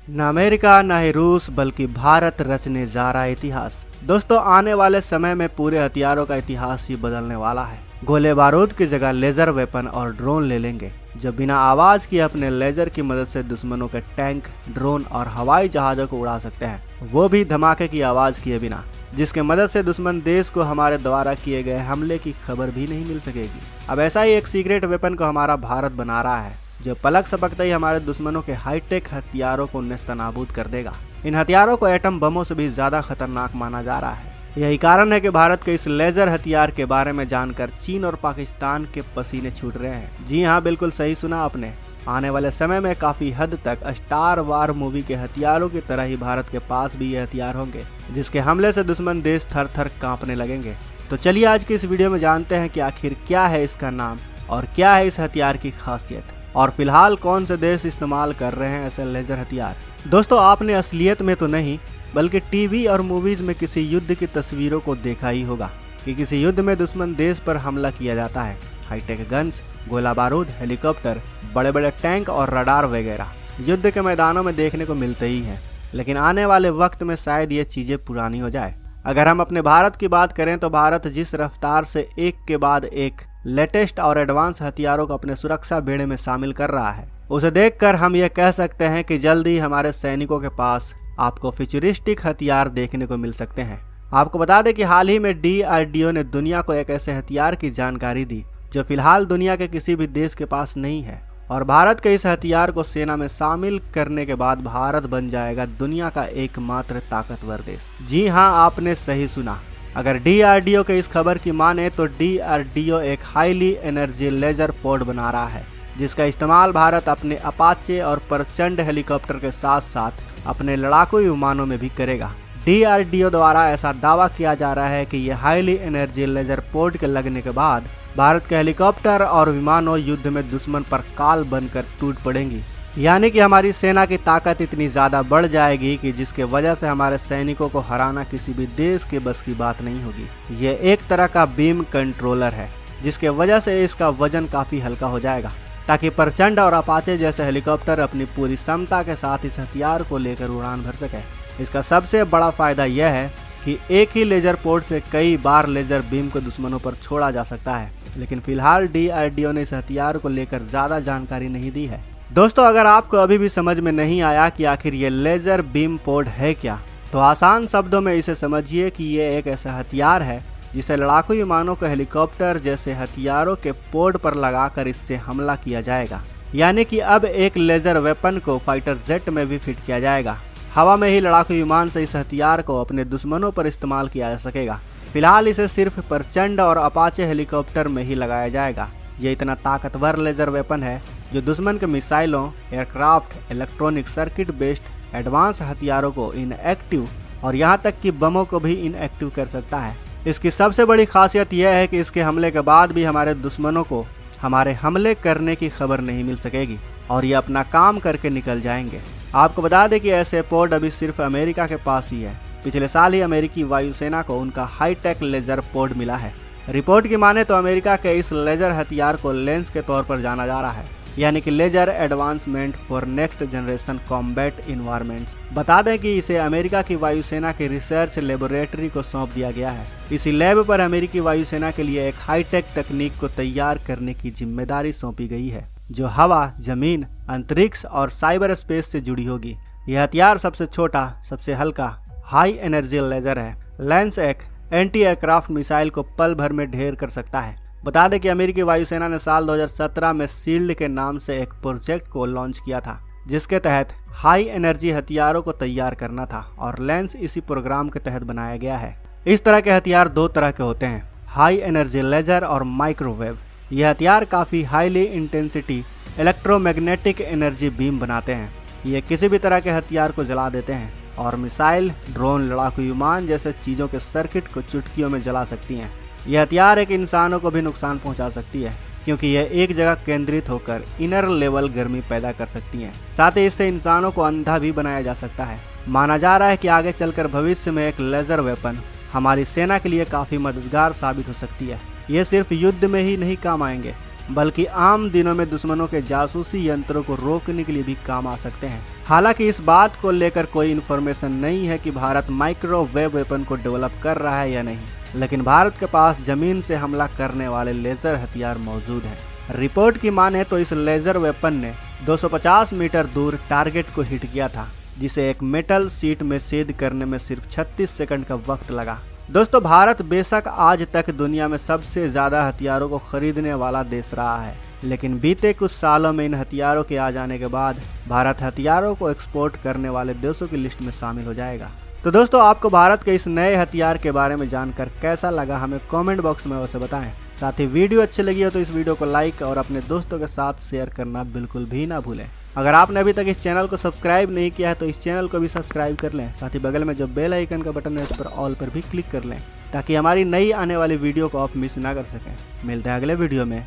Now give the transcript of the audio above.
न अमेरिका न ही रूस बल्कि भारत रचने जा रहा है इतिहास। दोस्तों, आने वाले समय में पूरे हथियारों का इतिहास ही बदलने वाला है। गोले बारूद की जगह लेजर वेपन और ड्रोन ले लेंगे, जो बिना आवाज किए अपने लेजर की मदद से दुश्मनों के टैंक, ड्रोन और हवाई जहाजों को उड़ा सकते हैं, वो भी धमाके की आवाज किए बिना, जिसके मदद से दुश्मन देश को हमारे द्वारा किए गए हमले की खबर भी नहीं मिल सकेगी। अब ऐसा ही एक सीक्रेट वेपन को हमारा भारत बना रहा है, जो पलक झपकते ही हमारे दुश्मनों के हाईटेक हथियारों को नेस्तनाबूद कर देगा। इन हथियारों को एटम बमों से भी ज्यादा खतरनाक माना जा रहा है। यही कारण है कि भारत के इस लेजर हथियार के बारे में जानकर चीन और पाकिस्तान के पसीने छूट रहे हैं। जी हाँ, बिल्कुल सही सुना आपने। आने वाले समय में काफी हद तक स्टार वार मूवी के हथियारों की तरह ही भारत के पास भी ये हथियार होंगे, जिसके हमले से दुश्मन देश थर थर कांपने लगेंगे। तो चलिए आज की इस वीडियो में जानते हैं कि आखिर क्या है इसका नाम और क्या है इस हथियार की खासियत, और फिलहाल कौन से देश इस्तेमाल कर रहे हैं ऐसे लेजर हथियार। दोस्तों, आपने असलियत में तो नहीं बल्कि टीवी और मूवीज में किसी युद्ध की तस्वीरों को देखा ही होगा कि किसी युद्ध में दुश्मन देश पर हमला किया जाता है। हाईटेक गन्स, गोला बारूद, हेलीकॉप्टर, बड़े बड़े टैंक और रडार वगैरह युद्ध के मैदानों में देखने को मिलते ही हैं। लेकिन आने वाले वक्त में शायद ये चीजें पुरानी हो जाए। अगर हम अपने भारत की बात करें तो भारत जिस रफ्तार से एक के बाद एक लेटेस्ट और एडवांस हथियारों को अपने सुरक्षा बेड़े में शामिल कर रहा है, उसे देखकर हम ये कह सकते हैं कि जल्द ही हमारे सैनिकों के पास आपको फ्यूचरिस्टिक हथियार देखने को मिल सकते हैं। आपको बता दें कि हाल ही में DRDO ने दुनिया को एक ऐसे हथियार की जानकारी दी जो फिलहाल दुनिया के किसी भी देश के पास नहीं है, और भारत के इस हथियार को सेना में शामिल करने के बाद भारत बन जाएगा दुनिया का एकमात्र ताकतवर देश। जी हाँ, आपने सही सुना। अगर DRDO के इस खबर की माने तो DRDO एक हाईली एनर्जी लेजर पोड बना रहा है, जिसका इस्तेमाल भारत अपने अपाचे और प्रचंड हेलीकॉप्टर के साथ साथ अपने लड़ाकू विमानों में भी करेगा। DRDO द्वारा ऐसा दावा किया जा रहा है कि यह हाईली एनर्जी लेजर पोड के लगने के बाद भारत के हेलीकॉप्टर और विमानों युद्ध में दुश्मन पर काल बनकर टूट पड़ेंगी। यानी कि हमारी सेना की ताकत इतनी ज्यादा बढ़ जाएगी कि जिसके वजह से हमारे सैनिकों को हराना किसी भी देश के बस की बात नहीं होगी। ये एक तरह का बीम कंट्रोलर है, जिसके वजह से इसका वजन काफी हल्का हो जाएगा, ताकि प्रचंड और अपाचे जैसे हेलीकॉप्टर अपनी पूरी क्षमता के साथ इस हथियार को लेकर उड़ान भर सके। इसका सबसे बड़ा फायदा यह है कि एक ही लेजर पोर्ट से कई बार लेजर बीम को दुश्मनों पर छोड़ा जा सकता है। लेकिन फिलहाल DRDO ने इस हथियार को लेकर ज्यादा जानकारी नहीं दी है। दोस्तों, अगर आपको अभी भी समझ में नहीं आया कि आखिर ये लेजर बीम पोड है क्या, तो आसान शब्दों में इसे समझिए कि ये एक ऐसा हथियार है जिसे लड़ाकू विमानों को हेलीकॉप्टर जैसे हथियारों के पोड पर लगाकर इससे हमला किया जाएगा। यानी कि अब एक लेजर वेपन को फाइटर जेट में भी फिट किया जाएगा। हवा में ही लड़ाकू विमान से इस हथियार को अपने दुश्मनों पर इस्तेमाल किया जा सकेगा। फिलहाल इसे सिर्फ प्रचंड और अपाचे हेलीकॉप्टर में ही लगाया जाएगा। ये इतना ताकतवर लेजर वेपन है जो दुश्मन के मिसाइलों, aircraft, electronic circuit based advance हथियारों को इनएक्टिव और यहाँ तक कि बमों को भी इनएक्टिव कर सकता है। इसकी सबसे बड़ी खासियत यह है कि इसके हमले के बाद भी हमारे दुश्मनों को हमारे हमले करने की खबर नहीं मिल सकेगी और ये अपना काम करके निकल जाएंगे। आपको बता दें कि ऐसे पोड अभी सिर्फ अमेरिका के पास ही है। पिछले साल ही अमेरिकी वायुसेना को उनका हाईटेक लेजर पोड मिला है। रिपोर्ट की माने तो अमेरिका के इस लेजर हथियार को लेंस के तौर पर जाना जा रहा है, यानी कि laser advancement for next generation combat environments. बता दें कि इसे अमेरिका की वायुसेना की रिसर्च लेबोरेटरी को सौंप दिया गया है। इसी लैब पर अमेरिकी वायुसेना के लिए एक हाईटेक तकनीक को तैयार करने की जिम्मेदारी सौंपी गई है, जो हवा, जमीन, अंतरिक्ष और साइबर स्पेस से जुड़ी होगी। यह हथियार सबसे छोटा, सबसे हल्का, हाई एनर्जी लेजर है। लेंस एक एंटी एयरक्राफ्ट मिसाइल को पल भर में ढेर कर सकता है। बता दें कि अमेरिकी वायुसेना ने साल 2017 में शील्ड के नाम से एक प्रोजेक्ट को लॉन्च किया था, जिसके तहत हाई एनर्जी हथियारों को तैयार करना था, और लेंस इसी प्रोग्राम के तहत बनाया गया है। इस तरह के हथियार दो तरह के होते हैं, हाई एनर्जी लेजर और माइक्रोवेव। यह हथियार काफी highly intensity electromagnetic energy beam बनाते हैं। ये किसी भी तरह के हथियार को जला देते हैं और मिसाइल, ड्रोन, लड़ाकू विमान जैसे चीजों के सर्किट को चुटकियों में जला सकती हैं। यह हथियार एक इंसानों को भी नुकसान पहुंचा सकती है, क्योंकि यह एक जगह केंद्रित होकर इनर लेवल गर्मी पैदा कर सकती हैं। साथ ही इससे इंसानों को अंधा भी बनाया जा सकता है। माना जा रहा है कि आगे चलकर भविष्य में एक लेजर वेपन हमारी सेना के लिए काफी मददगार साबित हो सकती है। ये सिर्फ युद्ध में ही नहीं काम आएंगे, बल्कि आम दिनों में दुश्मनों के जासूसी यंत्रों को रोकने के लिए भी काम आ सकते हैं। हालांकि इस बात को लेकर कोई इन्फॉर्मेशन नहीं है कि भारत माइक्रोवेव वेपन को डेवलप कर रहा है या नहीं, लेकिन भारत के पास जमीन से हमला करने वाले लेजर हथियार मौजूद हैं। रिपोर्ट की माने तो इस लेजर वेपन ने 250 मीटर दूर टारगेट को हिट किया था, जिसे एक मेटल सीट में छेद करने में सिर्फ 36 सेकंड का वक्त लगा। दोस्तों, भारत बेशक आज तक दुनिया में सबसे ज्यादा हथियारों को खरीदने वाला देश रहा है, लेकिन बीते कुछ सालों में इन हथियारों के आ जाने के बाद भारत हथियारों को एक्सपोर्ट करने वाले देशों की लिस्ट में शामिल हो जाएगा। तो दोस्तों, आपको भारत के इस नए हथियार के बारे में जानकर कैसा लगा हमें कमेंट बॉक्स में अवश्य बताएं। साथ ही वीडियो अच्छी लगी हो तो इस वीडियो को लाइक और अपने दोस्तों के साथ शेयर करना बिल्कुल भी ना भूलें। अगर आपने अभी तक इस चैनल को सब्सक्राइब नहीं किया है तो इस चैनल को भी सब्सक्राइब कर लें। साथ ही बगल में जो बेल आइकन का बटन है उस पर ऑल पर भी क्लिक कर लें, ताकि हमारी नई आने वाली वीडियो को आप मिस ना कर सकें। मिलते हैं अगले वीडियो में।